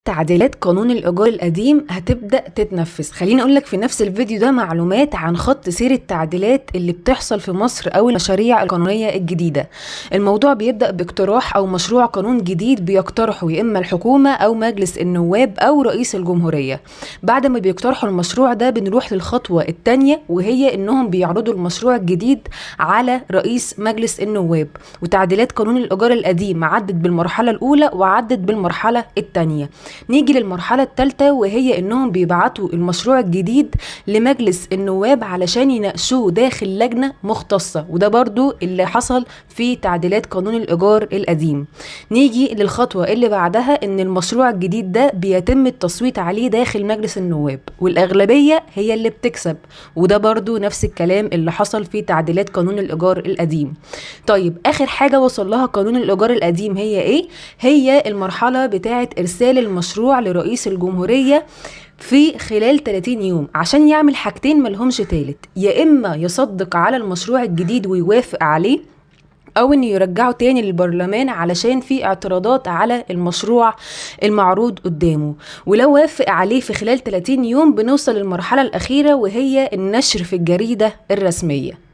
تعديلات قانون الإيجار القديم هتبدأ تتنفذ. خليني أقولك في نفس الفيديو ده معلومات عن خط سير التعديلات اللي بتحصل في مصر أو المشاريع القانونية الجديدة. الموضوع بيبدأ باقتراح أو مشروع قانون جديد بيقترحه يا إما الحكومة أو مجلس النواب أو رئيس الجمهورية. بعد ما بيقترحوا المشروع ده بنروح للخطوة التانية، وهي إنهم بيعرضوا المشروع الجديد على رئيس مجلس النواب. وتعديلات قانون الإيجار القديم عدت بالمرحلة الأولى وعدت بالمرحلة التانية. نيجي للمرحلة الثالثة، وهي انهم بيبعتوا المشروع الجديد لمجلس النواب علشان يناقشوه داخل لجنة مختصة، وده برضو اللي حصل في تعديلات قانون الإيجار القديم. نيجي للخطوة اللي بعدها، ان المشروع الجديد ده بيتم التصويت عليه داخل مجلس النواب، والأغلبية هي اللي بتكسب، وده برضو نفس الكلام اللي حصل في تعديلات قانون الإيجار القديم. طيب آخر حاجة وصل لها قانون الإيجار القديم هي ايه؟ هي المرحلة بتاعة إرسال المشروع لرئيس الجمهورية في خلال 30 يوم، عشان يعمل حاجتين ملهمش تالت: يا إما يصدق على المشروع الجديد ويوافق عليه، أو إنه يرجعه تاني للبرلمان علشان في اعتراضات على المشروع المعروض قدامه. ولو وافق عليه في خلال 30 يوم بنوصل للمرحلة الأخيرة، وهي النشر في الجريدة الرسمية.